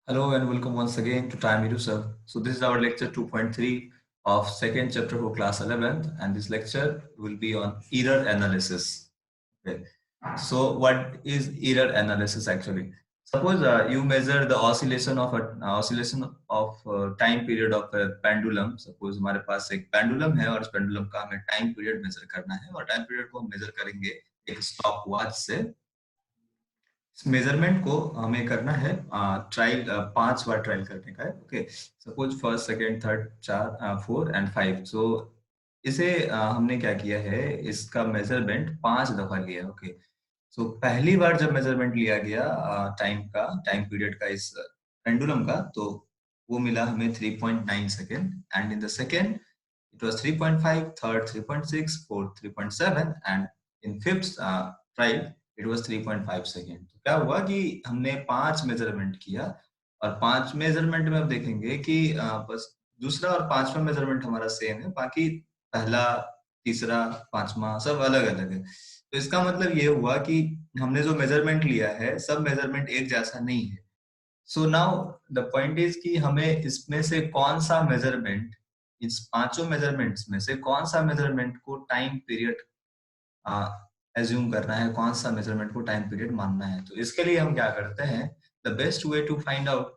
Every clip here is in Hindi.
Hello and welcome once again to Time Elusive. So this is our lecture 2.3 of second chapter for class 11th, and this lecture will be on error analysis. Okay. So what is error analysis actually? Suppose you measure the oscillation of time period of a pendulum. Suppose हमारे पास एक pendulum है और इस pendulum का हमें time period measure करना है और time period को हम measure करेंगे एक stop watch से। इस मेजरमेंट को हमें करना है ट्रायल 5 बार ट्रायल करने का है। Okay, suppose first second third चार 4 एंड 5। सो इसे हमने क्या किया है, इसका मेजरमेंट 5 दफा लिया। ओके, सो पहली बार जब मेजरमेंट लिया गया टाइम पीरियड का इस पेंडुलम का, तो वो मिला हमें 3.9 second, and in the second it was 3.5, third 3.6, fourth 3.7, and in fifth trial it was 3.5 second. तो क्या हुआ कि हमने 5 मेजरमेंट किया और 5 मेजरमेंट में अब देखेंगे कि बस दूसरा और 5वां मेजरमेंट हमारा सेम है, बाकी पहला तीसरा पांचवा सब अलग अलग है। तो इसका मतलब ये हुआ कि हमने जो मेजरमेंट लिया है सब मेजरमेंट एक जैसा नहीं है। So now the point is कि हमें इसमें से कौन सा मेजरमेंट, इस 5 मेजरमेंट्स में से कौन सा मेजरमेंट को टाइम पीरियड एज्यूम करना है, कौन सा मेजरमेंट को टाइम पीरियड मानना है। तो इसके लिए हम क्या करते हैं, the best way to find out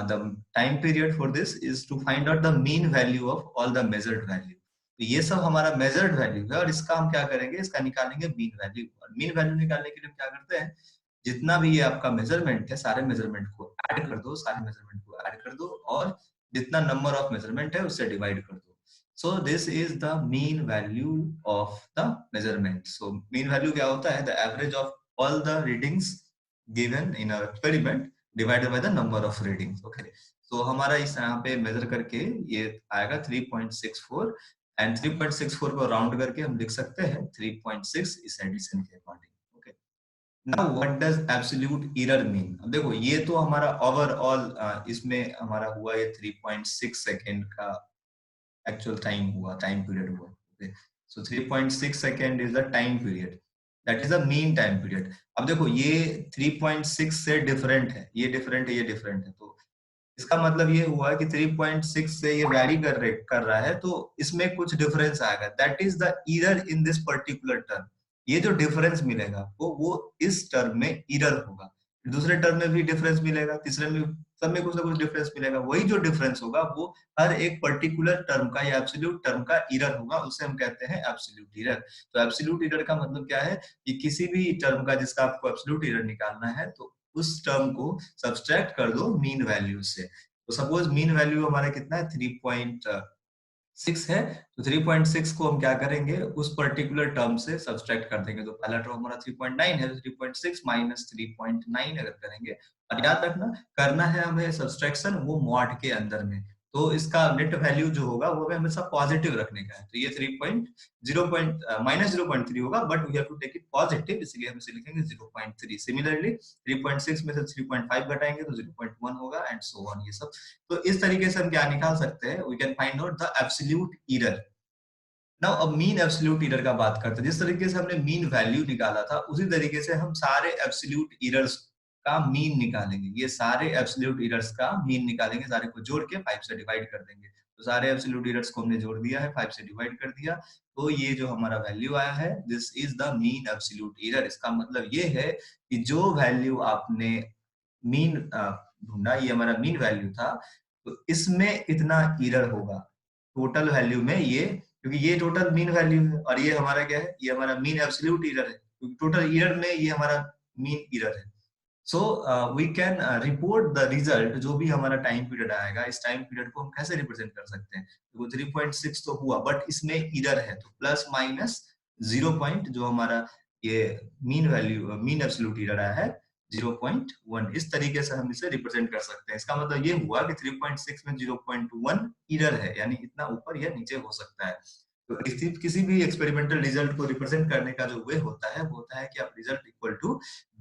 the time period for this is to find out the mean value of all the measured value. तो ये सब हमारा मेजर्ड वैल्यू है और इसका हम क्या करेंगे, इसका निकालेंगे मीन वैल्यू। और मीन वैल्यू निकालने के लिए हम क्या करते हैं, जितना भी ये आपका मेजरमेंट है सारे मेजरमेंट को ऐड कर दो, सारे मेजरमेंट को ऐड कर दो और जितना नंबर ऑफ मेजरमेंट है उससे डिवाइड कर दो। So this is the mean value of the measurement. So mean value क्या होता है, the average of all the readings given in a experiment divided by the number of readings. Okay. So हमारा इस यहाँ पे मेजर करके ये आएगा 3.64, एंड 3.64 को राउंड करके हम लिख सकते हैं 3.6 इस एडिशन के according. Okay, now what does absolute error mean. अब देखो ये तो हमारा ओवरऑल इसमें हमारा हुआ ये 3.6 सेकेंड का actual time हुआ, time period हुआ। okay, so 3.6 second is the time period, that is the mean time period। अब देखो ये 3.6 से डिफरेंट है, ये डिफरेंट है, ये डिफरेंट है, तो इसका मतलब ये हुआ कि 3.6 से ये वैरी कर रहा है, तो इसमें कुछ डिफरेंस आएगा, that is the error in this particular term. ये जो डिफरेंस मिलेगा वो इस टर्म में एरर होगा, दूसरे टर्म में भी डिफरेंस मिलेगा, तीसरे में, सब में कुछ ना कुछ डिफरेंस मिलेगा। वही जो डिफरेंस होगा वो हर एक पर्टिकुलर टर्म का या एब्सोल्यूट टर्म का एरर होगा, उसे हम कहते हैं एब्सोल्यूट एरर। तो एब्सोल्यूट एरर का मतलब क्या है कि किसी भी टर्म का जिसका आपको एब्सोल्यूट एरर निकालना है, तो उस टर्म को सब्सट्रैक्ट कर दो मीन वैल्यू से। तो सपोज मीन वैल्यू हमारा कितना है, 3.6 है, तो 3.6 को हम क्या करेंगे, उस पर्टिकुलर टर्म से सब्सट्रैक्ट कर देंगे। तो पहला टर्म हमारा 3.9 है, तो 3.6 माइनस 3.9 अगर करेंगे, और याद रखना करना है हमें सब्सट्रैक्शन वो मॉड के अंदर में, तो इसका नेट वैल्यू जो होगा वो हमें हमेशा पॉजिटिव रखने का है। तो ये 3.0 -0.3 होगा, but we have to take it positive, इसलिए हम इसे लिखेंगे 0.3। सिमिलरली 3.6 में से 3.5 घटाएंगे तो 0.1 होगा, एंड सो ऑन। ये सब तो इस तरीके से हम क्या निकाल सकते हैं, we can find out the absolute error. Now अब मीन एब्सोल्यूट एरर का बात करते हैं। जिस तरीके से हमने मीन वैल्यू निकाला था, उसी तरीके से हम सारे एब्सोल्यूट एरर्स का मीन निकालेंगे। ये सारे एब्सोल्यूट एरर्स का मीन निकालेंगे, सारे को जोड़ के 5 से डिवाइड कर देंगे। तो सारे एब्सोल्यूट एरर्स को हमने जोड़ दिया है, 5 से डिवाइड कर दिया, तो ये जो हमारा वैल्यू आया है, this is the mean absolute error. इसका मतलब ये है कि जो वैल्यू आपने मीन ढूंढा, ये हमारा मीन वैल्यू था, तो इसमें इतना एरर होगा टोटल वैल्यू में ये, क्योंकि ये टोटल मीन वैल्यू है और ये हमारा क्या है, ये हमारा मीन एब्सोल्यूट एरर है, क्योंकि टोटल एरर में ये हमारा मीन एरर है। So we can report the result, जो भी हमारा टाइम पीरियड आएगा, इस टाइम पीरियड को हम कैसे रिप्रेजेंट कर सकते हैं। तो 3.6 तो हुआ, बट इसमें एरर है, तो प्लस माइनस 0 पॉइंट जो हमारा ये mean value mean absolute error आया है 0.1, इस तरीके से हम इसे रिप्रेजेंट कर सकते हैं। इसका मतलब ये हुआ कि 3.6 में 0.1 एरर है, यानी इतना ऊपर या नीचे हो सकता है। तो किसी भी एक्सपेरिमेंटल रिजल्ट को रिप्रेजेंट करने का जो वे होता है वो होता है कि आप result equal to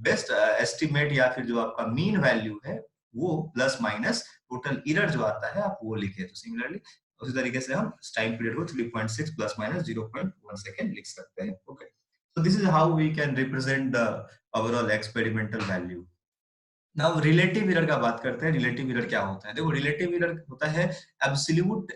best estimate या फिर जो आपका मीन वैल्यू है वो प्लस माइनस टोटल एरर जो आता है आप वो लिखे। तो सिमिलरली उसी तरीके से हम टाइम पीरियड को 3.6 प्लस माइनस 0.1 सेकेंड लिख सकते हैं। Okay, so this is how we can represent the overall experimental value. Now relative error का बात करते हैं। रिलेटिव एरर क्या होता है? देखो, रिलेटिव एरर होता है absolute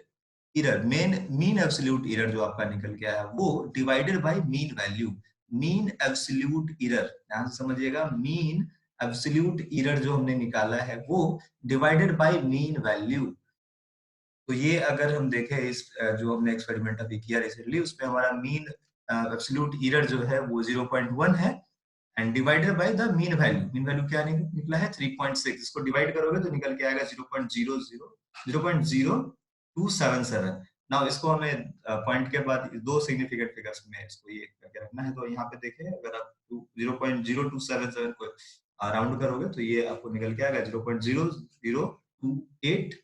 error, mean absolute error जो आपका निकल के आया वो divided by mean value. Mean absolute error, ध्यान से समझिएगा, मीन एब्सोल्यूट एरर जो हमने निकाला है वो डिवाइडेड बाय मीन वैल्यू। तो ये अगर हम देखें इस जो हमने एक्सपेरिमेंट अभी किया रिसेंटली, उसमें हमारा मीन एब्सोल्यूट एरर जो है वो 0.1 है and divided by the mean value. Mean value क्या निकला है? 3.6। इसको डिवाइड करोगे तो निकल के आएगा 0.277। नाउ इसको हमें पॉइंट के बाद दो सिग्निफिकेंट फिगर्स में इसको ये करके रखना है। तो यहाँ पे देखें, अगर आप 0.0277 को राउंड करोगे तो ये आपको निकल के आएगा 0.0028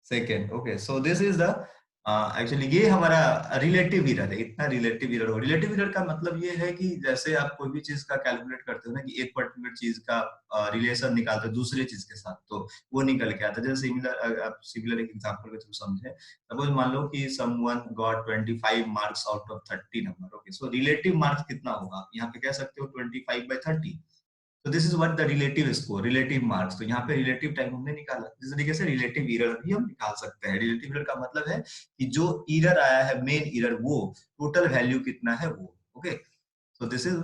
second. Okay, so this is the actually ये हमारा रिलेटिव एरर है। इतना रिलेटिव एरर हो। रिलेटिव एरर का मतलब ये है कि जैसे आप कोई भी चीज का कैलकुलेट करते हो ना, कि एक पर्टिकुलर चीज का रिलेशन निकालते हो दूसरे चीज के साथ, तो वो निकल के आता है। जैसे सिमिलर, आप सिमिलर एक एग्जांपल के थ्रू समझे। सपोज मान लो कि someone got 25 marks out of 30 number. Okay, so relative marks कितना होगा? यहाँ पे कह सकते हो 25/30। तो this is what the relative score, relative marks. तो यहाँ पे रिलेटिव टाइम हमने निकाला। इस तरीके से रिलेटिव एरर भी हम निकाल सकते हैं। रिलेटिव एरर का मतलब है कि जो एरर आया है, मेन एरर, वो टोटल वैल्यू कितना है वो। Okay, so this is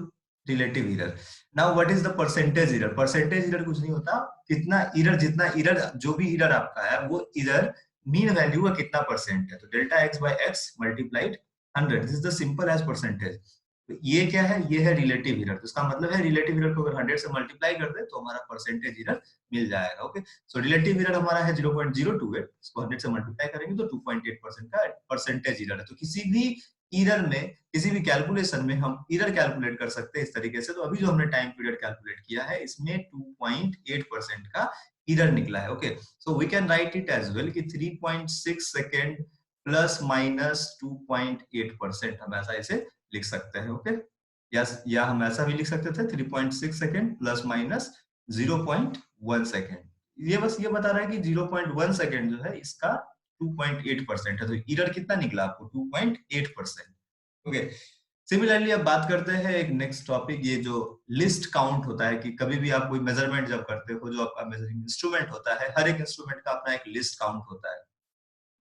relative error. Now what is the percentage error? Percentage error कुछ नहीं होता, कितना एरर, जितना एरर, जो भी एरर आपका है वो एरर मीन वैल्यू का कितना परसेंट है। तो delta x by x multiplied 100, this is the simple as percentage. तो ये क्या है? ये है रिलेटिव एरर। तो इसका मतलब है रिलेटिव एरर को अगर 100 से मल्टीप्लाई कर दे तो हमारा परसेंटेज एरर मिल जाएगा। ओके, सो रिलेटिव एरर हमारा है 0.028, इसको 100 से मल्टीप्लाई करेंगे तो 2.8% का परसेंटेज एरर है। तो किसी भी एरर में, किसी भी कैलकुलेशन में हम एरर कैलकुलेट कर सकते हैं इस तरीके से। तो अभी जो हमने टाइम पीरियड कैलकुलेट किया है, इसमें 2.8% का एरर निकला है। Okay, so we can write it as well कि 3.6 सेकेंड प्लस माइनस 2.8%, हम ऐसा इसे लिख सकते हैं। ओके, या हम ऐसा भी लिख सकते थे 3.6 सेकेंड प्लस माइनस 0.1 सेकेंड। ये बस ये बता रहा है कि 0.1 सेकेंड जो है इसका 2.8% है। तो एरर कितना निकला आपको? 2.8%। ओके, सिमिलरली अब बात करते हैं एक नेक्स्ट टॉपिक, ये जो लिस्ट काउंट होता है। कि कभी भी आप कोई मेजरमेंट जब करते हो, जो आपका मेजरिंग इंस्ट्रूमेंट होता है, हर एक इंस्ट्रूमेंट का अपना एक लिस्ट काउंट होता है।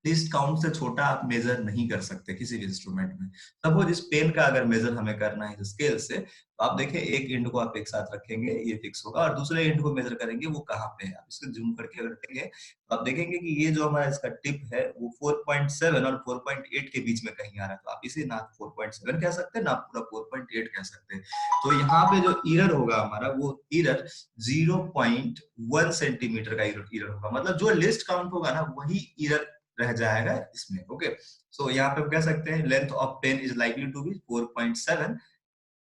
लिस्ट काउंट से छोटा आप मेजर नहीं कर सकते किसी भी इंस्ट्रूमेंट में। सपोज इस पेन का अगर मेजर हमें करना है स्केल से, तो आप देखें एक एंड को आप एक साथ रखेंगे, ये फिक्स होगा, और दूसरे एंड को मेजर करेंगे वो कहाँ पे है। आप इसको जूम करके अगर देखेंगे तो आप देखेंगे कि ये जो हमारा इसका टिप है वो 4.7 और 4.8 के बीच में कहीं आ रहा है। तो आप इसे ना 4.7 कह सकते हैं ना पूरा 4.8 कह सकते हैं। तो यहाँ पे जो एरर होगा हमारा, वो एरर 0.1 सेंटीमीटर का एरर होगा। मतलब जो लिस्ट काउंट होगा ना, वही एरर रह जाएगा इसमें। ओके, सो यहाँ पे हम कह सकते हैं length of pen is likely to be 4.7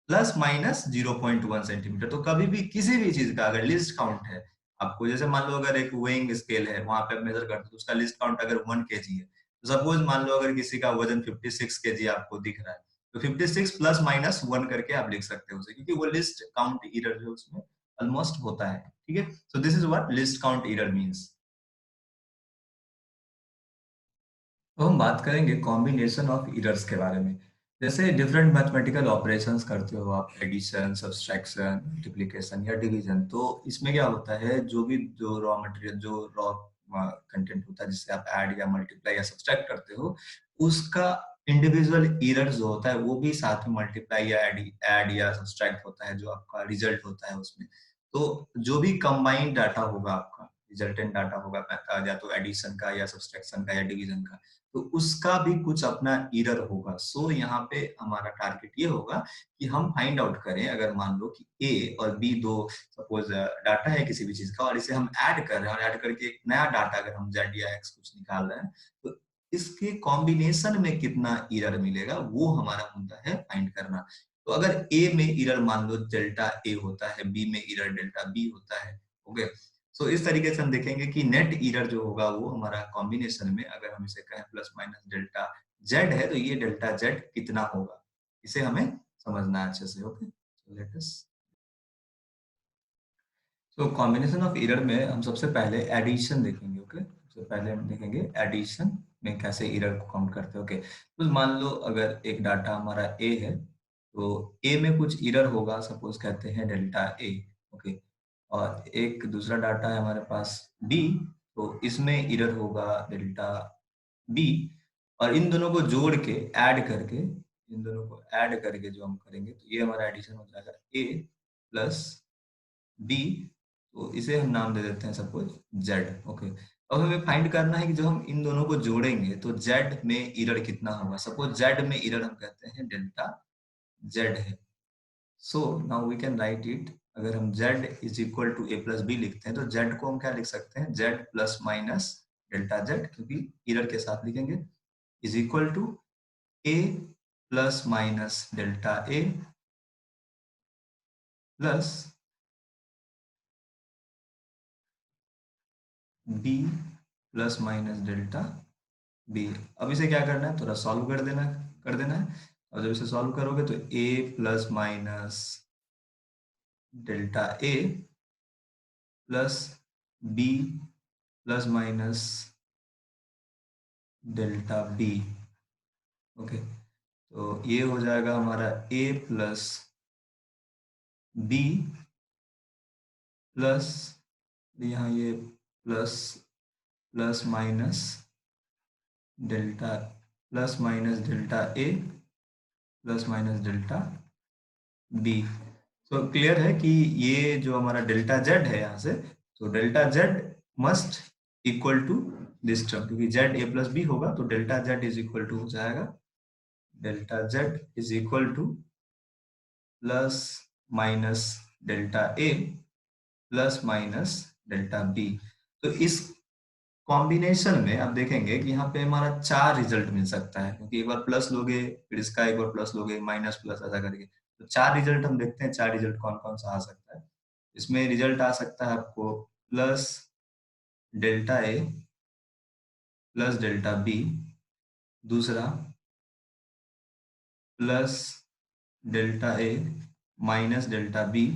plus minus 0.1 centimetre. तो कभी भी किसी भी चीज का अगर लिस्ट काउंट है आपको, जैसे मान लो अगर एक वेइंग स्केल है, वहां पे आप मेजर करते हो, तो उसका लिस्ट काउंट अगर 1 केजी है, तो सपोज मान लो अगर किसी का वजन 56 केजी आपको दिख रहा है, तो 56 प्लस माइनस 1 करके आप लिख सकते हो उसे, क्योंकि वो लिस्ट काउंट एरर जो उसमें ऑलमोस्ट होता है। ठीक है, सो this is what least count error means. तो हम बात करेंगे कॉम्बिनेशन ऑफ एरर्स के बारे में। जैसे डिफरेंट मैथमेटिकल ऑपरेशंस करते हो आप, एडिशन, सब्सट्रैक्शन, मल्टीप्लिकेशन या डिवीजन। तो इसमें क्या होता है, जो भी जो रॉ मटेरियल, जो रॉ कंटेंट होता है जिससे आप ऐड या मल्टीप्लाई या सब्सट्रैक्ट करते हो, उसका इंडिविजुअल एरर जो होता है वो भी साथ में मल्टीप्लाई या ऐड या सब्सट्रैक्ट होता है, जो आपका रिजल्ट होता है उसमें। तो जो भी कंबाइंड डाटा होगा आपका, रिजल्टेंट डाटा होगा, या तो एडिशन का या सब्सट्रैक्शन का या डिवीजन का, तो उसका भी कुछ अपना एरर होगा। सो यहाँ पे हमारा टारगेट ये होगा कि हम फाइंड आउट करें, अगर मान लो कि ए और बी दो सपोज डाटा है किसी भी चीज का, और इसे हम ऐड कर रहे हैं, और ऐड करके एक नया डाटा अगर हम जेड या एक्स कुछ निकाल रहे हैं, तो इसके कॉम्बिनेशन में कितना एरर मिलेगा, वो हमारा मुद्दा है फाइंड करना। तो अगर ए में एरर मान लो डेल्टा ए होता है, बी में एरर डेल्टा बी होता है। ओके, सो इस तरीके से हम देखेंगे कि नेट एरर जो होगा वो हमारा कॉम्बिनेशन में, अगर हम इसे कहें प्लस माइनस डेल्टा जेड है, तो ये डेल्टा जेड कितना होगा, इसे हमें समझना है अच्छे से। Okay, so let us, so combination of error में हम सबसे पहले एडिशन देखेंगे। ओके, सबसे पहले हम देखेंगे एडिशन में कैसे एरर को काउंट करते हैं। ओके, तो मान लो अगर एक डाटा हमारा ए है, तो ए में कुछ एरर होगा, सपोज कहते हैं डेल्टा ए। ओके, और एक दूसरा डाटा है हमारे पास बी, तो इसमें एरर होगा डेल्टा बी, और इन दोनों को जोड़ के ऐड करके, इन दोनों को ऐड करके जो हम करेंगे तो ये हमारा एडिशन हो जाएगा ए प्लस बी, तो इसे हम नाम दे देते हैं सपोज जेड। ओके, अब हमें फाइंड करना है कि जब हम इन दोनों को जोड़ेंगे तो जेड में एरर कितना होगा। सपोज जेड में एरर हम कहते हैं डेल्टा जेड है। So now we can write it, अगर हम z is equal to a plus b लिखते हैं तो z को हम क्या लिख सकते हैं, z plus minus delta z, क्योंकि एरर के साथ लिखेंगे, is equal to a plus minus delta a plus b plus minus delta b। अब इसे क्या करना है, थोड़ा सॉल्व कर देना है। और जब इसे सॉल्व करोगे तो a plus minus delta a plus b plus minus delta b। Okay, तो ये हो जाएगा हमारा a प्लस बी प्लस, यहाँ ये plus plus minus delta, plus minus delta a plus minus delta b. तो क्लियर है कि ये जो हमारा डेल्टा जेड है यहाँ से, तो delta z must equal to this term, क्योंकि जेड ए प्लस बी होगा तो delta z is equal to हो जाएगा, delta z is equal to plus minus delta a plus minus delta b. तो इस कॉम्बिनेशन में आप देखेंगे कि यहाँ पे हमारा 4 रिजल्ट मिल सकता है, क्योंकि एक बार प्लस लोगे फिर इसका एक बार प्लस लोगे माइनस प्लस ऐसा करके, तो 4 रिजल्ट हम देखते हैं, 4 रिजल्ट कौन कौन सा आ सकता है। इसमें रिजल्ट आ सकता है आपको plus delta a plus delta b, दूसरा plus delta a minus delta b,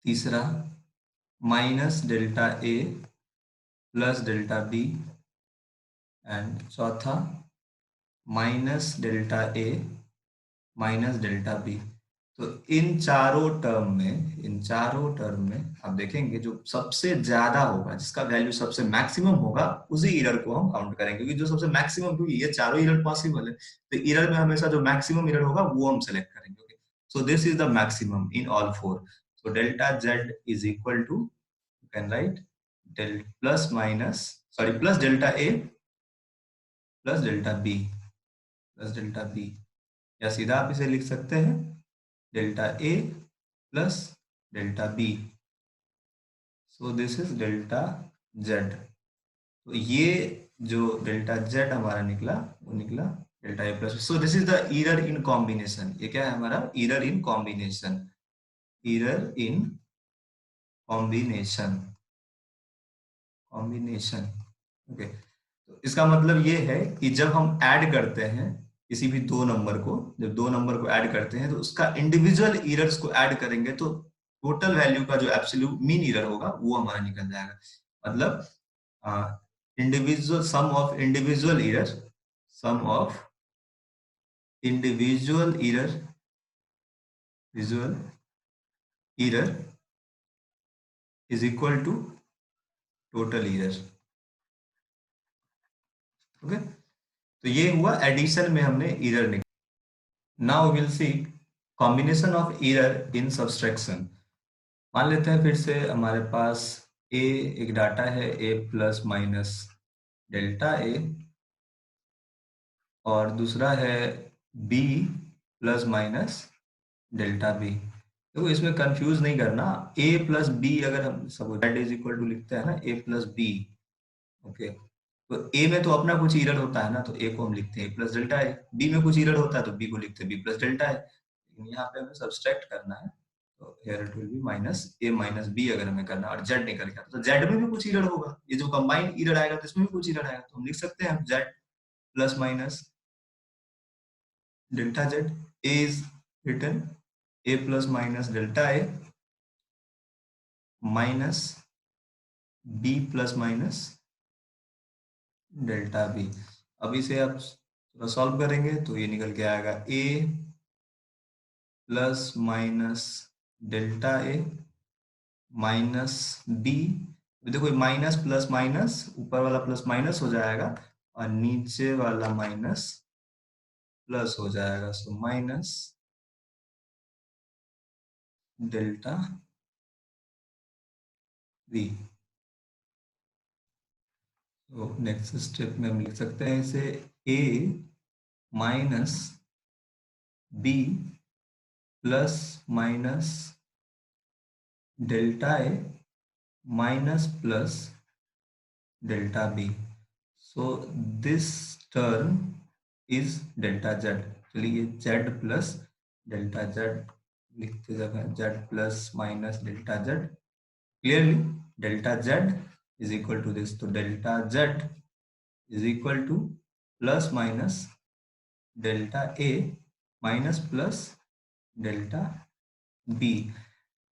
तीसरा minus delta a plus delta b, and चौथा minus delta a minus delta b. तो इन चारों टर्म में आप देखेंगे जो सबसे ज्यादा होगा, जिसका वैल्यू सबसे मैक्सिमम होगा, उसी एरर को हम काउंट करेंगे, क्योंकि जो सबसे मैक्सिमम, क्योंकि ये चारों एरर पॉसिबल है, तो एरर में हमेशा जो मैक्सिमम एरर होगा वो हम सेलेक्ट करेंगे। Okay, so this is the maximum in all four. So delta z is equal to, you can write del plus minus, sorry, plus delta a plus delta b plus delta b, या सीधा आप इसे लिख सकते हैं delta a plus delta b. So this is delta z. तो ये जो डेल्टा जेड हमारा निकला वो निकला delta a plus. So this is the error in combination. ये क्या है हमारा, error in combination, error in combination, combination. Okay, तो इसका मतलब ये है कि जब हम ऐड करते हैं किसी भी दो नंबर को, जब दो नंबर को ऐड करते हैं तो उसका इंडिविजुअल एरर्स को ऐड करेंगे तो टोटल वैल्यू का जो एब्सोल्यूट मीन एरर होगा वो हमारा निकल जाएगा। मतलब individual sum of individual error, sum of individual error, visual error is equal to total error. Okay, तो ये हुआ एडिशन में हमने एरर निकाला। Now will see combination of error in subtraction. मान लेते हैं फिर से हमारे पास ए एक डाटा है, a plus minus delta a, और दूसरा है b plus minus delta b. देखो इसमें कंफ्यूज नहीं करना, ए प्लस बी अगर हम सब जेड इज इक्वल टू लिखते हैं ना, ए प्लस बी। ओके, तो ए में तो अपना कुछ एरर होता है ना, तो ए को हम लिखते हैं ए प्लस डेल्टा ए, बी में कुछ एरर होता है तो बी को लिखते हैं बी प्लस डेल्टा है। लेकिन यहाँ पे हमें सब्सट्रैक्ट करना है, तो here it will be minus a minus b अगर हमें करना है, और जेड निकल गया तो जेड में भी कुछ एरर होगा, ये जो कंबाइन एरर आएगा तो इसमें भी कुछ एरर आएगा, तो हम लिख सकते हैं z plus minus delta z. A is written a plus minus delta a minus b plus minus delta b. अब इसे आप थोड़ा सॉल्व करेंगे तो ये निकल के आएगा ए plus minus delta a minus B. देखो माइनस प्लस माइनस, ऊपर वाला प्लस माइनस हो जाएगा और नीचे वाला माइनस प्लस हो जाएगा, सो माइनस डेल्टा बी। तो नेक्स्ट स्टेप में हम लिख सकते हैं इसे a minus b plus minus delta a minus plus delta b. So this term is delta z. चलिए जेड प्लस डेल्टा जेड लिखते जगह z plus minus delta z. Clearly delta z is equal to this, तो delta z is equal to plus minus delta a minus plus delta b.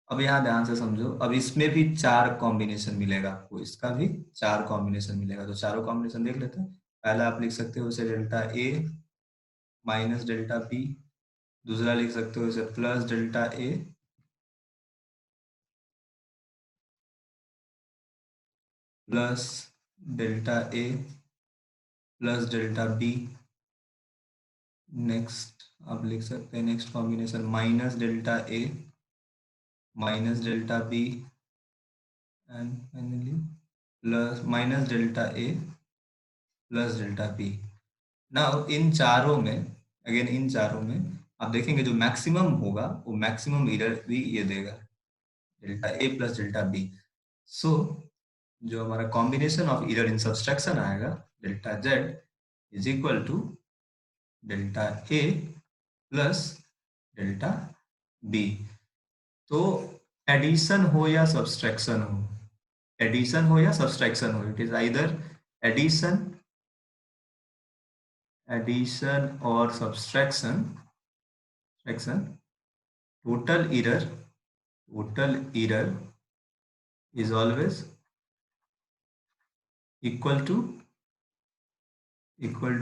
अब यहाँ ध्यान से समझो, अब इसमें भी चार कॉम्बिनेशन मिलेगा आपको, इसका भी चार कॉम्बिनेशन मिलेगा, तो चारों कॉम्बिनेशन देख लेते हैं। पहला आप लिख सकते हो इसे delta a minus delta b, दूसरा लिख सकते हो इसे plus delta a plus delta a plus delta b. Next आप लिख सकते हैं next combination minus delta a minus delta b and finally plus minus delta a plus delta b. Now इन चारों में, अगेन इन चारों में आप देखेंगे जो मैक्सिमम होगा वो मैक्सिमम एरर भी ये देगा, delta a plus delta b. So जो हमारा combination of error in subtraction आएगा delta z is equal to delta a plus delta b. तो एडिशन हो या सब्सट्रैक्शन हो, एडिशन हो या सब्सट्रैक्शन हो, it is either addition addition और subtraction total error is always equal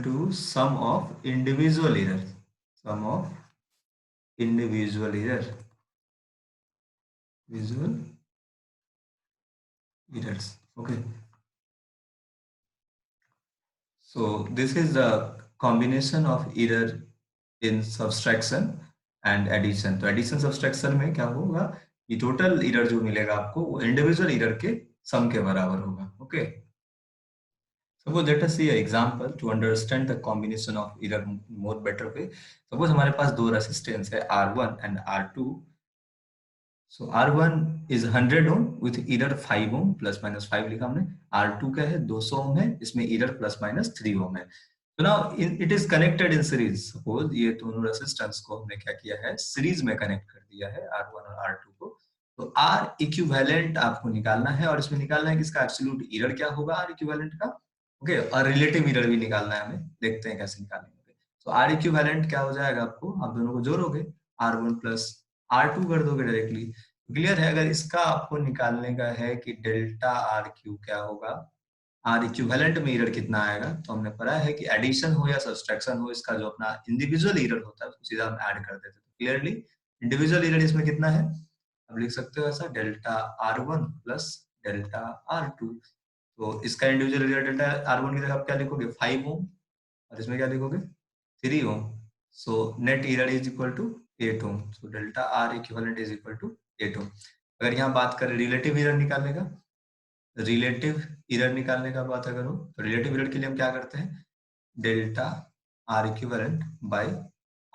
to sum of individual errors, sum of individual visual errors. Okay, so this is the combination of error in subtraction and addition. तो addition subtraction में क्या होगा कि total error जो मिलेगा आपको वो individual error के sum के बराबर होगा. Okay, suppose let us see an example to understand the combination of error more better way. Suppose हमारे पास दो resistance है R1 and R2. So R1 is 100 ohm with error 5 ohm, plus minus 5 लिखा हमने. R2 क्या है 200 ohm है, इसमें error plus minus 3 ohm है. So now it is connected in series. Suppose ये दोनों resistance को हमने क्या किया है, series में connect कर दिया है R1 और R2 को. तो R equivalent आपको निकालना है और इसमें निकालना है कि इसका absolute error क्या होगा R equivalent का. ओके, और रिलेटिव error भी निकालना है हमें, देखते हैं कैसे निकालेंगे. तो R equivalent क्या हो जाएगा आपको, आप दोनों को जोड़ोगे R1 प्लस R2 कर दोगे डायरेक्टली. क्लियर है. अगर इसका आपको निकालने का है कि डेल्टा आर क्यू क्या होगा, आर इक्विवेलेंट में एरर कितना आएगा, तो हमने पढ़ा है कि एडिशन हो या सब्सट्रैक्शन हो, इसका जो अपना इंडिविजुअल एरर होता है उसको सीधा हम ऐड कर देते हैं. क्लियरली इंडिविजुअल एरर इसमें कितना है, अब लिख सकते हो ऐसा delta R one plus delta R two. तो इसका individual error delta R one की जगह आप क्या लिखोगे 5 ओम और इसमें क्या लिखोगे 3 ohm. So net error is equal to 8 ohm. So delta r equivalent is equal to 8 ohm. अगर यहाँ बात करें रिलेटिव एरर निकालने का, रिलेटिव एरर निकालने का बात अगर हो तो रिलेटिव एरर के लिए हम क्या करते हैं, delta r equivalent by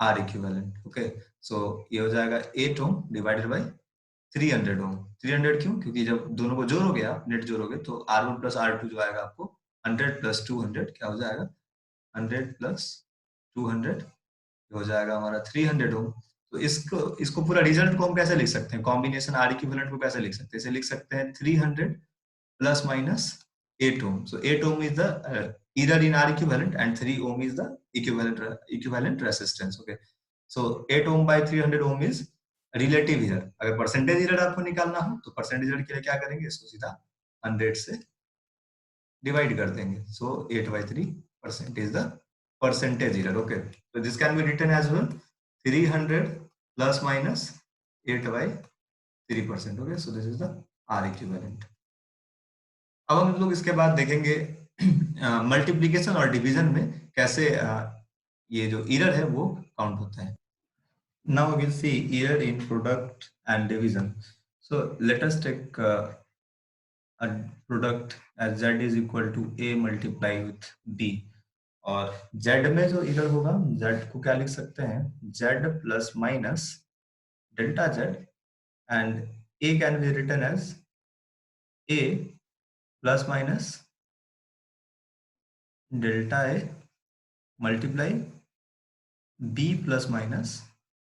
r equivalent. Okay, so ये हो जाएगा 8 ओम डिवाइडेड बाय 300 ओम. 300 क्यों, क्योंकि जब दोनों को जोड़ोगे आप नेट जोड़ोगे तो R1 प्लस R2 जो आएगा आपको 100 प्लस 200 क्या हो जाएगा 100 प्लस 200 हो जाएगा हमारा 300 ओम. तो इसको इसको पूरा रिजल्ट को हम कैसे लिख सकते हैं, कॉम्बिनेशन आर इक्विवेलेंट को कैसे लिख सकते हैं, इसे लिख सकते हैं 300 plus minus 8 ohm. So 8 ohm is the error in R equivalent and 3 ohm is the equivalent resistance. Okay. So 8 ohm by 300 ohm is relative error. अगर percentage error आपको निकालना हो तो percentage error के लिए क्या करेंगे, इसको सीधा 100 से divide कर देंगे. So 8 by 3% is the percentage error. Okay. So this can be written as well 300 plus minus 8 by 3%. Okay, so this is the R equivalent. अब हम लोग इसके बाद देखेंगे मल्टीप्लिकेशन और डिवीजन में कैसे ये जो एरर है वो काउंट होता है. Now we will see error in product and division. So let us take a product as z is equal to a multiply with b. और z में जो एरर होगा, z को क्या लिख सकते हैं, z plus minus delta z, and a can be written as a plus minus delta a multiply b plus minus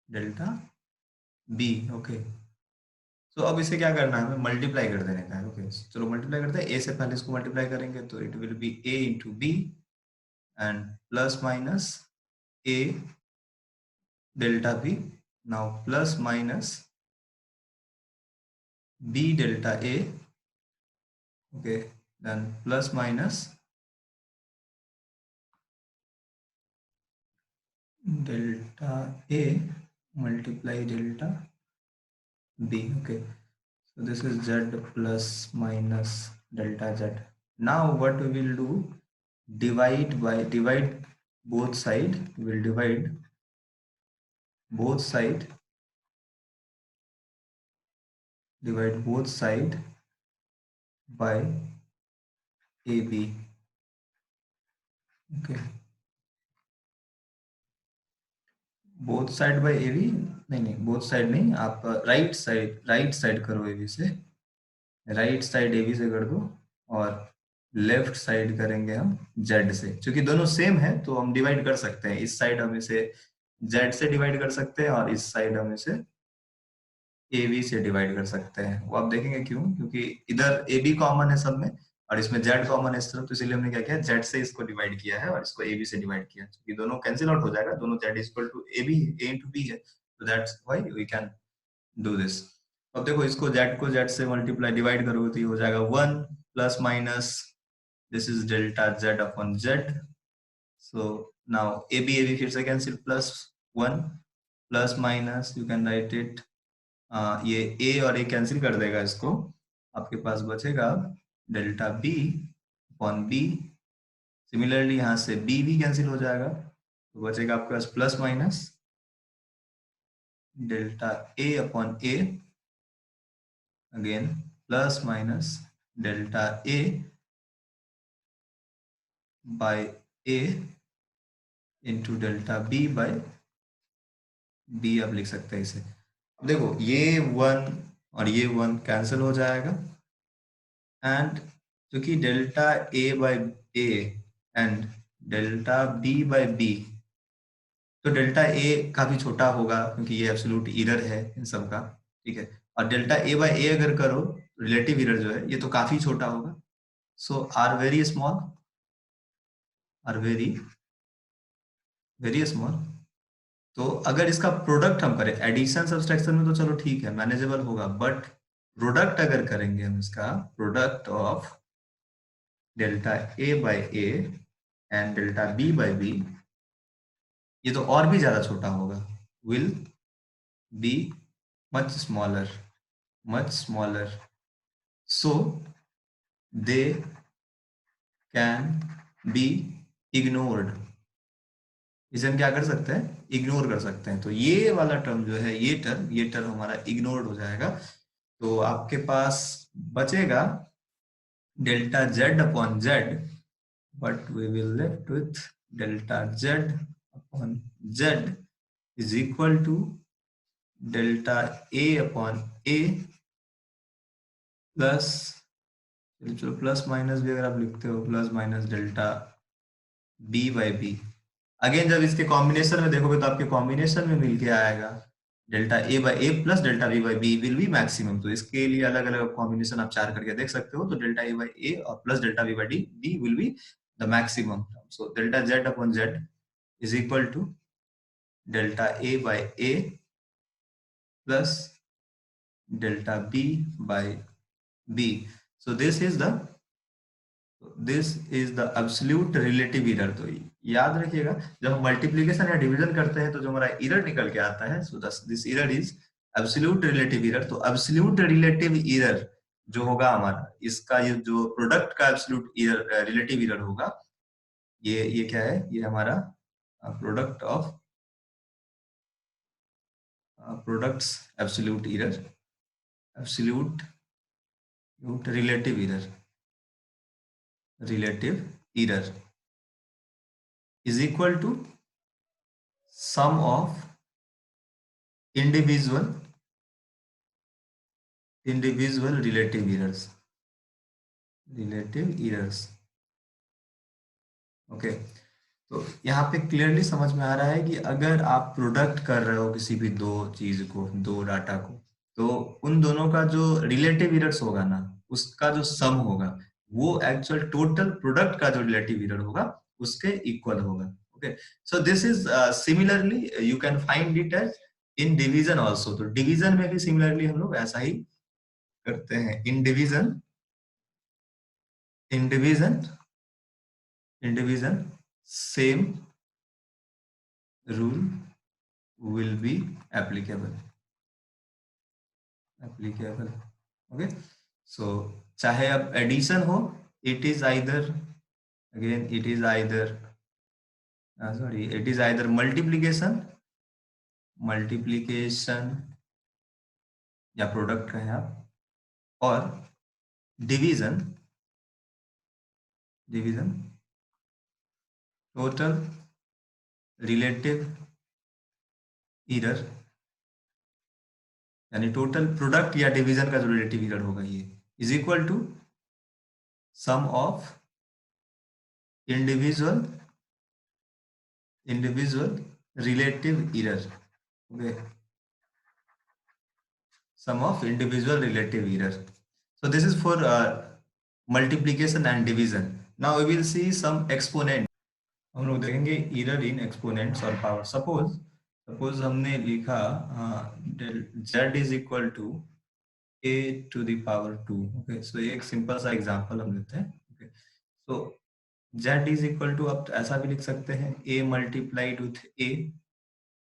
delta b. Okay, तो अब इसे क्या करना है, हमें मल्टीप्लाई कर देने का है. ओके, चलो मल्टीप्लाई करते हैं. a से पहले इसको मल्टीप्लाई करेंगे तो it will be a into b and plus minus a delta b. Now plus minus b delta a. Okay, then plus minus delta a multiply delta b. Okay, so this is z plus minus delta z. Now what we will do, divide both side. We will divide both side by ab. Okay, both side by A B. नहीं, बोथ साइड नहीं, आप राइट साइड करो ए बी से, राइट साइड ए बी से कर दो, और लेफ्ट साइड करेंगे हम जेड से. क्योंकि दोनों सेम है तो हम डिवाइड कर सकते हैं. इस साइड हम इसे जेड से डिवाइड कर सकते हैं और इस साइड हम इसे ए बी से डिवाइड कर सकते हैं. वो आप देखेंगे क्यों, क्योंकि इधर ए बी कॉमन है सब में और इसमें जेड कॉमन है इस तरफ, तो इसलिए हमने क्या किया, जेड से इसको डिवाइड किया है और इसको ए बी से डिवाइड किया. क्योंकि दोनों कैंसिल आउट हो जाएगा, दोनों Z is equal to A B, A into B है, तो that's why we can do this. अब देखो, इसको जेड से मल्टीप्लाई डिवाइड करोगे तो ये हो जाएगा 1 plus minus this is delta Z upon Z. So now A B फिर से cancel, plus 1 plus minus you can write it, ये a और a कैंसिल कर देगा इसको, आपके पास बचेगा delta b upon b. Similarly यहाँ से b भी कैंसिल हो जाएगा, तो बचेगा आपके पास plus minus delta a upon a, again plus minus delta a by a into delta b by b. आप लिख सकते हैं इसे. देखो ये 1 और ये 1 कैंसिल हो जाएगा, एंड क्योंकि delta a by a and delta b by b, तो डेल्टा a काफी छोटा होगा क्योंकि ये एब्सोल्यूट एरर है इन सब का. ठीक है, और डेल्टा a बाय a अगर करो, रिलेटिव एरर जो है ये तो काफी छोटा होगा. So are very small, are very small. तो अगर इसका प्रोडक्ट हम करें एडिशन सब्सट्रैक्शन में तो चलो ठीक है, मैनेजेबल होगा, बट प्रोडक्ट अगर करेंगे हम, इसका product of delta a by a and delta b by b, ये तो और भी ज्यादा छोटा होगा, will be much smaller. So they can be ignored. इसे हम क्या कर सकते हैं, इग्नोर कर सकते हैं. तो ये वाला टर्म जो है, ये टर्म हमारा इग्नोर्ड हो जाएगा. तो आपके पास बचेगा delta Z upon Z, but we will left with delta Z upon Z is equal to delta A upon A plus, चलो प्लस माइनस भी अगर आप लिखते हो, plus minus delta B by B. Again जब इसके कॉम्बिनेशन में देखोगे तो आपके कॉम्बिनेशन में मिलके आएगा delta A by A plus delta B by B will be maximum. तो इसके लिए अलग अलग कॉम्बिनेशन आप 4 करके देख सकते हो. तो डेल्टा ए बाई ए और plus delta B by D B will be the maximum. So delta Z upon Z is equal to delta A by A plus delta B by B. So this is the absolute relative error. तो याद रखिएगा, जब हम मल्टीप्लिकेशन या डिवीजन करते हैं तो जो हमारा एरर निकल के आता है, so this error is absolute relative error, तो एब्सोल्यूट रिलेटिव एरर जो होगा हमारा, इसका ये जो प्रोडक्ट का एब्सोल्यूट एरर रिलेटिव एरर होगा, ये क्या है, ये हमारा product of products absolute error, absolute relative error is equal to sum of individual relative errors. Okay, तो यहाँ पे क्लियरली समझ में आ रहा है कि अगर आप प्रोडक्ट कर रहे हो किसी भी दो चीज को, दो डाटा को, तो उन दोनों का जो रिलेटिव एरर्स होगा ना, उसका जो सम होगा वो एक्चुअल टोटल प्रोडक्ट का जो रिलेटिव एरर होगा उसके इक्वल होगा. Okay, so this is similarly you can find it as in division also. तो डिवीजन में भी सिमिलरली हम लोग ऐसा ही करते हैं. In division same rule will be applicable. Okay, so चाहे अब एडिशन हो, it is either multiplication या प्रोडक्ट कहें आप, और डिवीजन टोटल रिलेटिव एरर, यानी टोटल प्रोडक्ट या डिवीजन का जो रिलेटिव एरर होगा ये is equal to sum of individual relative error. Okay, sum of individual relative error. So this is for multiplication and division. Now we will see some exponent. हम लोग देखेंगे error in exponents और power. Suppose हमने लिखा z is equal to a to the power 2. Okay, so एक सिंपल सा एग्जांपल हम लेते हैं. Okay, so z is equal to, अब ऐसा भी लिख सकते हैं a multiplied with a.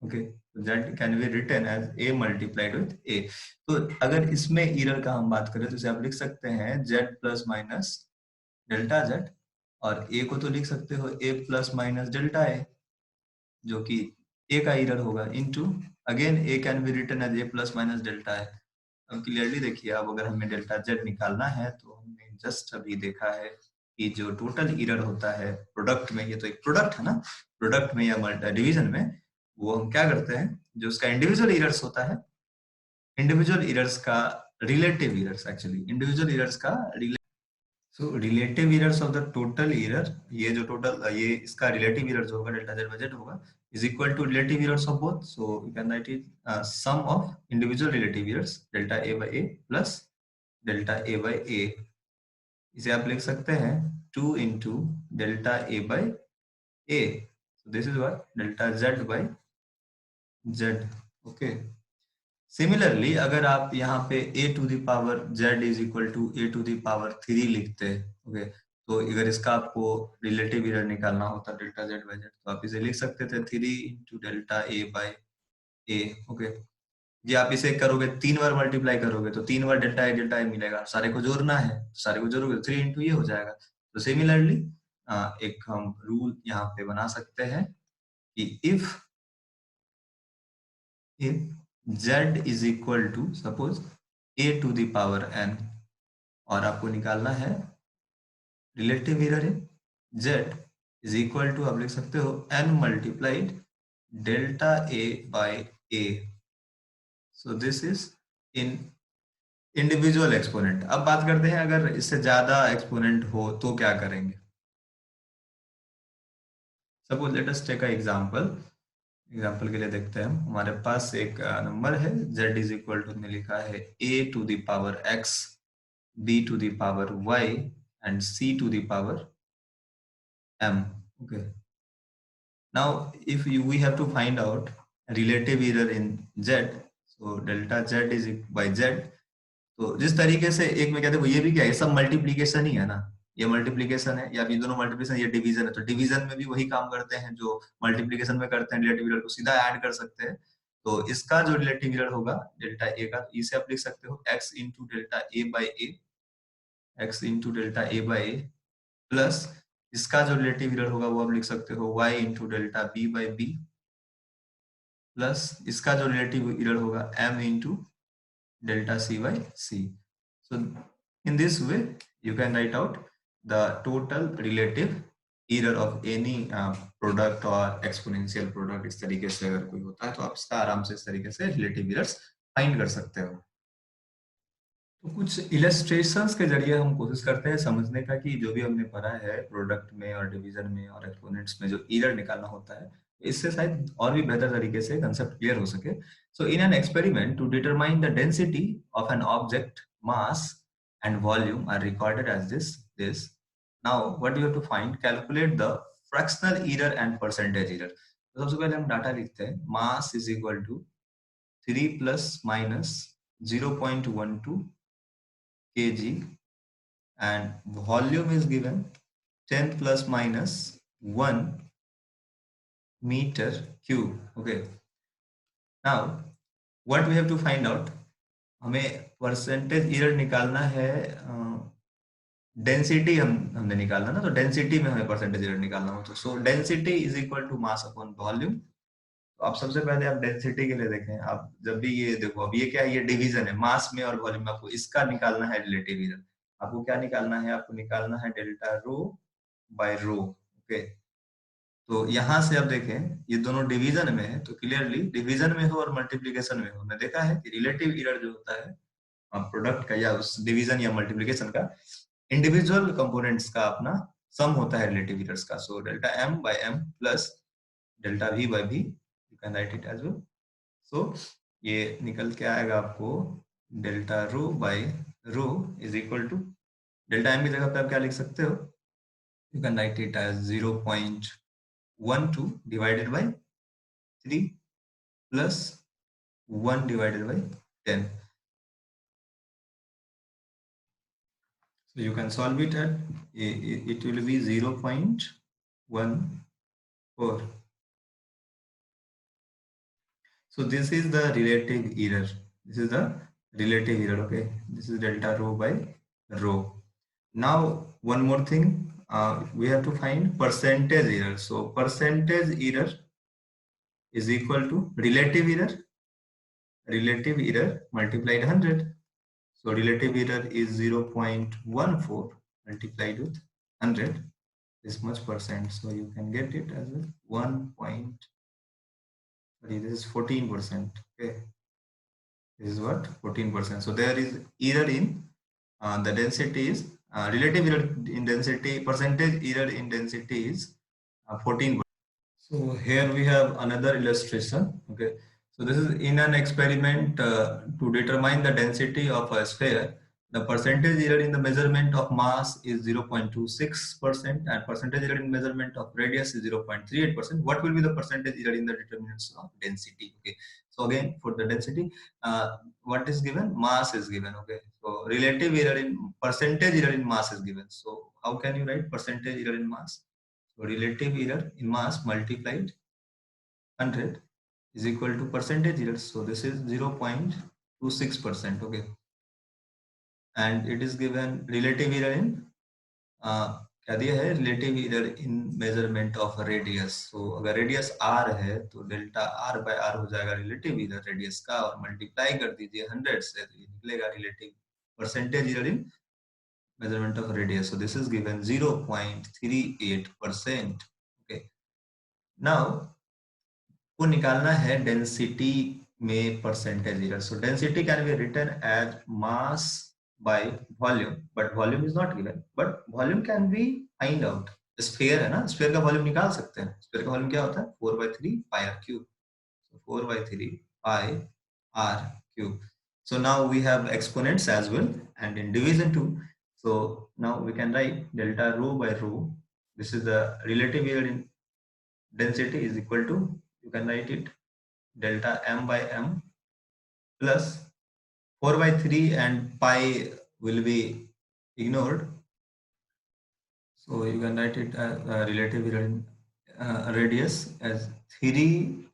Okay, so that can be written as a multiplied with a. तो अगर इसमें एरर का हम बात करें तो इसे आप लिख सकते हैं z plus minus delta z, और a को तो लिख सकते हो a plus minus delta a, जो कि a का एरर होगा, into again a can be written as a plus minus delta a. अब क्लियरली देखिए, अब अगर हमें डेल्टा z निकालना है तो हमने जस्ट अभी देखा है कि जो टोटल एरर होता है प्रोडक्ट में, ये तो एक प्रोडक्ट है ना, प्रोडक्ट में या डिवीजन में, वो हम क्या करते हैं, जो उसका इंडिविजुअल एरर्स होता है, इंडिविजुअल एरर्स का relative errors, actually individual errors का relative errors of the total error, ये जो टोटल, ये इसका रिलेटिव एरर जो होगा डेल्टा जेड बाय जेड होगा, is equal to relative errors of both. So you can write it sum of individual relative errors delta a by a plus delta a by a. इसे आप लिख सकते हैं 2 into delta a by A. So this is what delta z by z. Okay. Similarly, अगर आप यहाँ पे a to the power z is equal to a to the power 3 लिखते हैं, okay, तो अगर इसका आपको रिलेटिव एरर निकालना होता डेल्टा z by z, तो आप इसे लिख सकते थे 3 into delta a by a. Okay, जी आप इसे करोगे 3 बार मल्टीप्लाई करोगे तो 3 बार डेल्टा ए मिलेगा, सारे को जोड़ना है, सारे को जोड़ोगे 3 इंटू ये हो जाएगा. तो सिमिलरली एक हम रूल यहाँ पे बना सकते हैं कि if z is equal to suppose a to the power n, और आपको निकालना है रिलेटिव एरर है, z is equal to आप लिख सकते हो n multiplied delta a by a. So this is in individual exponent. अब बात करते हैं अगर इससे ज्यादा एक्सपोनेंट हो तो क्या करेंगे. Suppose let us take a example के लिए देखते हैं. हमारे पास एक नंबर है z इज इक्वल टू, हमने लिखा है a to the power x, b to the power y and c to the power m. Okay, now if we have to find out relative error in z, so delta z is by z. तो जिस तरीके से एक में कहते हैं ये भी क्या है, सब मल्टीप्लीकेशन ही है ना, ये मल्टीप्लीकेशन है या ये दोनों मल्टीप्लीकेशन, ये डिवीजन है, तो डिवीजन में भी वही काम करते हैं जो मल्टीप्लीकेशन में करते हैं, रिलेटिव एरर को सीधा ऐड कर सकते हैं. तो इसका जो रिलेटिव एरर होगा डेल्टा ए का, इसे आप लिख सकते हो x into delta A by A, x into delta A by A, plus इसका जो रिलेटिव एरर होगा वो आप लिख सकते हो y into delta B by B, plus इसका जो रिलेटिव एरर होगा m into delta c by c. So in this way you can write out the total relative error of any product or exponential product. इस तरीके से अगर कोई होता है तो आप इसका आराम से इस तरीके से रिलेटिव एरर्स फाइंड कर सकते हो। तो कुछ इलस्ट्रेशंस के जरिए हम कोशिश करते हैं समझने का कि जो भी हमने पढ़ा है प्रोडक्ट में और डिवीजन में और एक्सपोनेंट्स में जो एरर निकालना होता है, इससे शायद और भी बेहतर तरीके से कंसेप्ट क्लियर हो सके। So in an experiment to determine the density of an object, mass and volume are recorded as this now what you have to find, calculate the fractional error and percentage error. तो सबसे पहले हम डाटा लिखते हैं, mass is equal to 3 plus minus 0.12 kg and volume is given 10 plus minus 1 meter cube. Okay, now what we have to find out, हमें परसेंटेज एरर निकालना है, डेंसिटी हमने निकालना ना, तो डेंसिटी में हमें परसेंटेज एरर निकालना हो तो so density is equal to mass upon volume. तो आप सबसे पहले आप डेंसिटी के लिए देखें, आप जब भी ये देखो, अब ये क्या है, ये डिवीजन है मास में और वॉल्यूम में, आपको इसका निकालना है रिलेटिव एरर। आपको क्या निकालना है, आपको निकालना है delta rho by row. Okay, तो यहां से आप देखें ये दोनों डिवीजन में है, तो क्लियरली डिवीजन में हो और मल्टीप्लीकेशन में हो, हमने देखा है कि रिलेटिव एरर जो होता है प्रोडक्ट का या उस डिवीजन या मल्टीप्लीकेशन का, इंडिविजुअल कंपोनेंट्स का अपना सम होता है रिलेटिव एरर्स का। So delta m by m plus delta v by v, you can write it as well. So ये निकल के आएगा आपको delta rho by rho is equal to, delta m की जगह पे आप क्या लिख सकते हो, you can write it as 0.12 divided by 3 plus 1 divided by 10. So you can solve it at, it will be 0.14. So this is the relative error. This is the relative error. Okay, this is delta rho by rho. Now one more thing, we have to find percentage error. So percentage error is equal to relative error multiplied 100. So relative error is 0.14 multiplied with 100 is much percent. So you can get it as a 1. This is 14%. Okay, this is what 14%. So there is error in the density is relative error in density, percentage error in density is 14%. So here we have another illustration. Okay, so this is in an experiment to determine the density of a sphere. The percentage error in the measurement of mass is 0.26% and percentage error in measurement of radius is 0.38%. What will be the percentage error in the determinants of density? Okay, so again for the density, what is given? Mass is given. Okay, so relative error in percentage error in mass is given. So how can you write percentage error in mass? So relative error in mass multiplied 100 is equal to percentage error. So this is 0.26%. Okay, and it is given relative error in क्या दिया है, relative error in measurement of radius. तो अगर रेडियस r है तो डेल्टा r बाय r हो जाएगा रिलेटिव एरर रेडियस का, और मल्टीप्लाई कर दीजिए 100 से तो ये निकलेगा relative percentage error in measurement of radius. So this is given 0.38%. Okay, now को निकालना है डेंसिटी में percentage error. So density can be written as mass by volume, but volume is not given, but volume can be find out. Sphere है ना, स्फीयर का वॉल्यूम निकाल सकते हैं। स्फीयर का वॉल्यूम क्या होता है, 4/3 पाई are cube. So 4/3 pi r cube. So now we have exponents as well, and in division 2, so now we can write delta rho by rho. This is the relative error in density is equal to, you can write it delta m by m plus 4/3 and pi will be ignored. So you can write it as relative error in radius as 3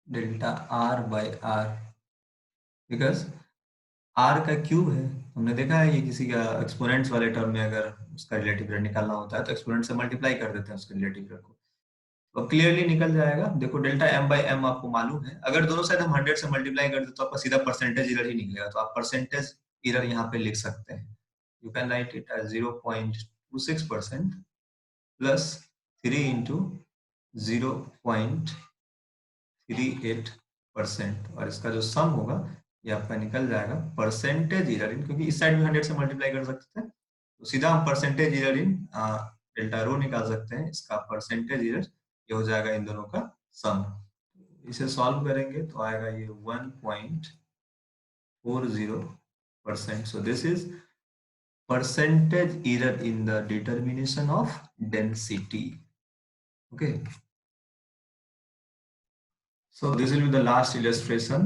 delta R by R, because R का क्यूब है। हमने देखा है ये किसी का एक्सपोनेंट्स वाले टर्म में अगर उसका रिलेटिव रेट निकालना होता है तो एक्सपोनेंट से मल्टीप्लाई कर देते हैं उसके रिलेटिव रेट को, तो क्लियरली निकल जाएगा। देखो डेल्टा एम बाई एम आपको मालूम है, अगर दोनों साइड हम 100 से मल्टीप्लाई कर दे तो आपका सीधा परसेंटेज इरर ही निकलेगा, तो आप परसेंटेज इरर यहाँ पे लिख सकते हैं। You can write it as 0.26% plus 3 into 0.38%, और इसका जो सम होगा ये आपका निकल जाएगा परसेंटेज इरर इन, क्योंकि इस साइड भी 100 से मल्टीप्लाई कर सकते थे तो सीधा हम परसेंटेज इरर इन डेल्टा रो निकाल सकते हैं, इसका परसेंटेज इरर ये हो जाएगा इन दोनों का सम। इसे सॉल्व करेंगे तो आएगा ये 1.40%। सो this is percentage error in the determination of density. Okay, so this will be the last illustration.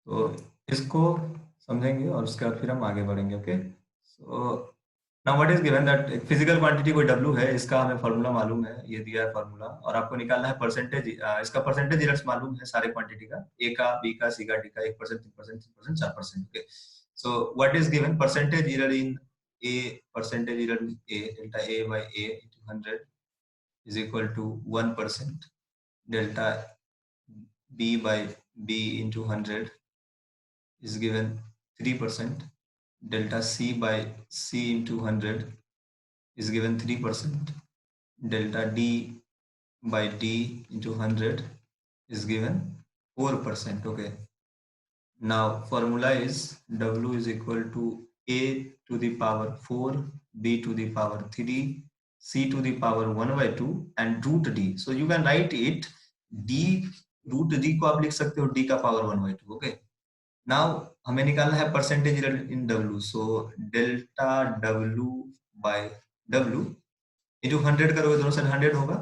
तो इसको समझेंगे और उसके बाद फिर हम आगे बढ़ेंगे। Okay, so now what is given that एक फिजिकल क्वांटिटी कोई W है, इसका हमें फॉर्मूला मालूम है, ये दिया है फॉर्मूला, और आपको निकालना है परसेंटेज, इसका परसेंटेज एरर्स मालूम है सारे क्वांटिटी का, A का, B का, C का, D का, 1%, 3%, 3%, 4%। Okay, so what is given percentage error in A, percentage error in A, delta A by A into 100 is equal to 1%, delta B by B into 100 is given 3%, delta C by C into 100 is given 3%, delta D by D into 100 is given 4%. Okay, now formula is W is equal to A to the power 4, B to the power 3, C to the power 1 by 2 and root D. So you can write it D, root D को आप लिख सकते हो D का पावर 1 by 2. Okay, now हमें निकालना है percentage in W. So delta W by W into 100 करोगे, दोनों साइड 100 होगा,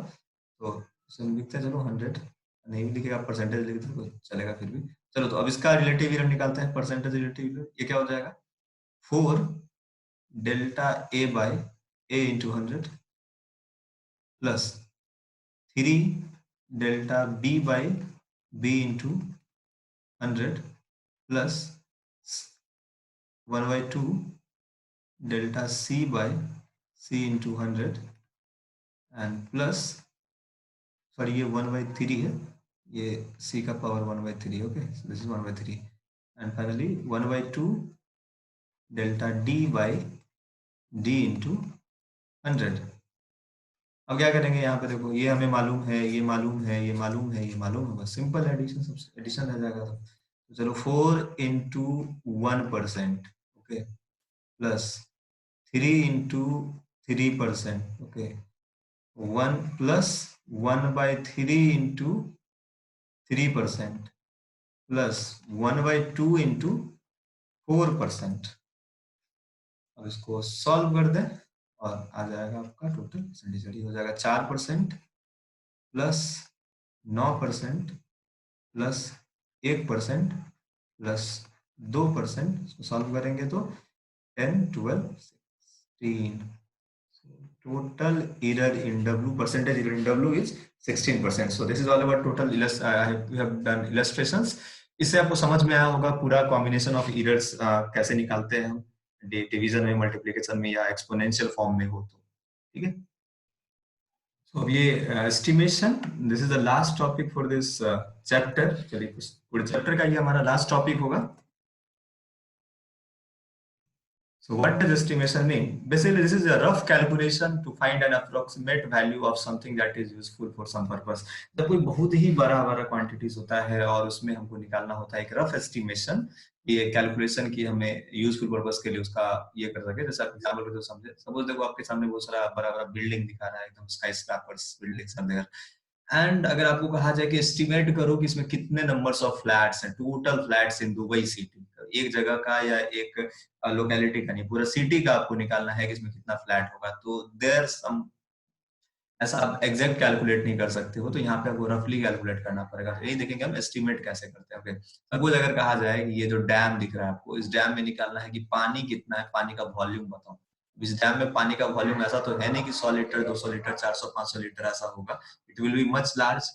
तो लिखते हैं, चलो 100 नहीं भी लिखेगा, परसेंटेज लिख दो चलेगा फिर भी। चलो तो अब इसका रिलेटिव इरर निकालते हैं, परसेंटेज रिलेटिव इरर, ये क्या हो जाएगा 4 delta A by A into 100 plus 3 delta B by B into 100 plus 1 by 2 delta C by C into 100 and plus, sorry ये 1 बाय 3 है, ये C का power 1 by 3। Okay, this is 1 by 3 and finally 1 by 2 delta D by D into 100। अब क्या करेंगे, यहाँ पे देखो ये हमें मालूम है, ये मालूम है, ये मालूम है, ये मालूम है, बस सिंपल एडिशन, सबसे एडिशन रह जाएगा। तो चलो 4 into 1%, okay, plus 3 into 3%, okay, 1 plus 1 by 3 into 3% plus 1 by 2 into 4%। अब इसको सॉल्व कर दें और आ जाएगा आपका टोटल परसेंटेज हो जाएगा 4% प्लस 9% प्लस 1% प्लस 2%, इसको सॉल्व करेंगे तो 10, 12, 16। Total error in W, percentage error in W is 16%. So this is all about total we have done illustrations. इससे आपको समझ में आया होगा पूरा कॉम्बिनेशन ऑफ इरर्स कैसे निकालते हैं हम डिवीजन में, मल्टीप्लिकेशन में या एक्सपोनेंशियल फॉर्म में हो तो, ठीक है। तो अब ये estimation, this is the last topic for this chapter. चलिए पूरे चैप्टर का ये हमारा लास्ट टॉपिक होगा। So what does estimation mean? Basically, this is a rough calculation to find an approximate value of something that is useful for some purpose. जब कोई बहुत ही बड़ा क्वांटिटीज होता है और उसमें हमको निकालना होता है एक रफ एस्टिमेशन, ये कैलकुलेशन की हमें यूजफुल पर्पस के लिए उसका ये कर सके। जैसे आप एग्जाम्पल के तो समझे, सपोज देखो आपके सामने बहुत सारा बड़ा बड़ा बिल्डिंग दिखा रहा है, एकदम skyscrapers buildings are there, and अगर आपको कहा जाए कि एस्टिमेट करो कि इसमें कितने नंबर्स ऑफ फ्लैट्स हैं, total flats in Dubai city, एक जगह का या एक लोकेलिटी का नहीं, पूरा सिटी का आपको निकालना है कि इसमें कितना फ्लैट होगा, तो देयर सम, ऐसा आप एग्जैक्ट कैलकुलेट नहीं कर सकते हो, तो यहाँ पे आपको रफली कैलकुलेट करना पड़ेगा। तो यही देखेंगे हम एस्टिमेट कैसे करते हैं। ओके, सपोज अगर कहा जाए कि ये जो डैम दिख रहा है आपको, इस डैम में निकालना है कि पानी कितना है, पानी का वॉल्यूम बताओ। इस डैम में पानी का वॉल्यूम ऐसा तो है नहीं कि 100 लीटर, 200 लीटर, 400, 500 लीटर ऐसा होगा, it will be much large.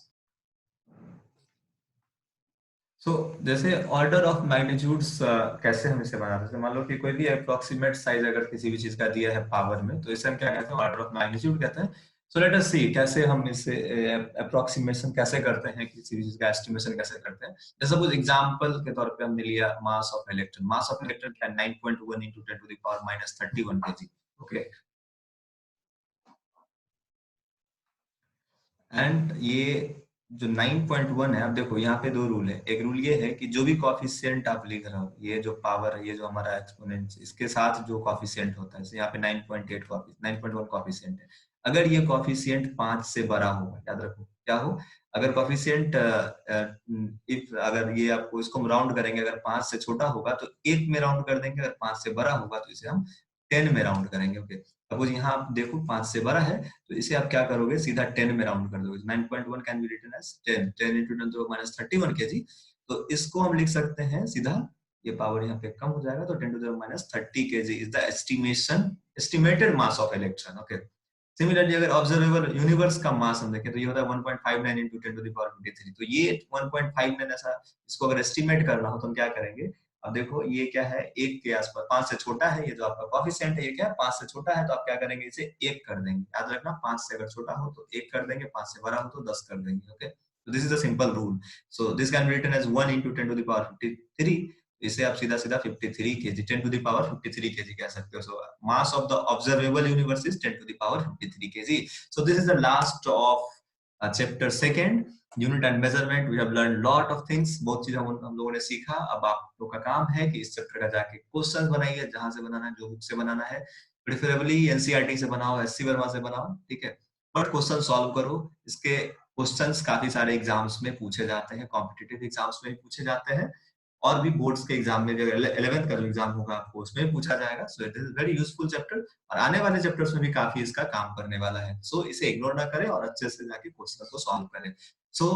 So जैसे ऑर्डर ऑफ मैग्नीट्यूड्स कैसे हम इसे बनाते हैं, जैसे मान लो कि कोई भी अप्रोक्सीमेट साइज अगर किसी भी चीज का दिया है पावर में, तो इसे हम क्या कहते हैं, ऑर्डर ऑफ मैग्नीट्यूड कहते हैं। सो लेट अस सी कैसे हम इसे अप्रोक्सीमेशन कैसे करते हैं, किसी भी चीज का एस्टिमेशन कैसे करते हैं। जैसे सपोज एग्जांपल के तौर पे हमने लिया mass of electron. Mass of electron क्या 9.1 into 10 to the power minus 31 KG. Okay, and ये जो 9.1 है, अब देखो यहाँ पे दो रूल है। एक रूल ये है कि जो भी कॉफिशिएंट आप लिख रहे हो, ये जो पावर है, ये जो हमारा एक्सपोनेंट, इसके साथ जो कॉफिशिएंट होता है, जैसे यहाँ पे 9.8 9.1 कॉफिशिएंट है, अगर ये कॉफिशिएंट 5 से बड़ा होगा, याद रखो क्या हो, अगर कॉफिशिएंट इफ अगर ये आपको इसको राउंड करेंगे, अगर 5 से छोटा होगा तो 1 में राउंड कर देंगे, अगर 5 से बड़ा होगा तो इसे हम 10 में राउंड करेंगे। ओके, सपोज यहाँ आप देखो 5 से बड़ा है, तो इसे आप क्या करोगे, सीधा 10 में राउंड कर दोगे। 9.1 can be written as 10 10 into 10 to the minus 31 kg। तो इसको हम लिख सकते हैं सीधा, ये पावर यहाँ पे कम हो जाएगा, तो 10 to the minus 30 kg is the estimated mass of electron. Okay, similarly अगर ऑब्जर्वेबल यूनिवर्स का मास हम देखें, तो ये होता है 1.59 into 10 to the power 53। तो ये 1.59 ऐसा, इसको अगर एस्टिमेट करना हो तो हम क्या करेंगे, अब देखो ये क्या है, एक के आसपास, 5 से छोटा है, ये जो आपका कॉफिशिएंट है, ये क्या है, 5 से छोटा है, तो आप क्या करेंगे, इसे 1 कर देंगे। याद रखना, 5 से अगर छोटा हो तो 1 कर देंगे, 5 से बड़ा हो तो 10 कर देंगे। ओके, तो this is a simple rule. So this can be written as 1 into 10 to the power 53। इसे आप सीधा सीधा 53 KG, 10 to the power 53 KG कह सकते हो। So mass of the observable universe is 10 to the power 53 KG. So this is the last of chapter second, unit and measurement. We have learn lot of things, बहुत चीज हम लोगों ने सीखा। अब आप लोग का काम है कि इस चैप्टर का जाके क्वेश्चंस बनाइए, जहां से बनाना है, जो बुक से बनाना है, प्रेफरेबली एनसीईआरटी से बनाओ, एससी वर्मा से बनाओ, ठीक है, बट क्वेश्चन सॉल्व करो। इसके क्वेश्चंस काफी सारे एग्जाम्स में पूछे जाते हैं, कॉम्पिटिटिव एग्जाम्स में भी पूछे जाते हैं, और भी बोर्ड्स के एग्जाम में भी, अगर 11th का एग्जाम होगा आपको उसमें भी पूछा जाएगा। So it is very useful chapter, और आने वाले चैप्टर्स में भी काफी इसका काम करने वाला है। सो इसे इग्नोर ना करें और अच्छे से जाके क्वेश्चन को सॉल्व करें। So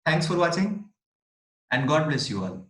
thanks for watching and God bless you all.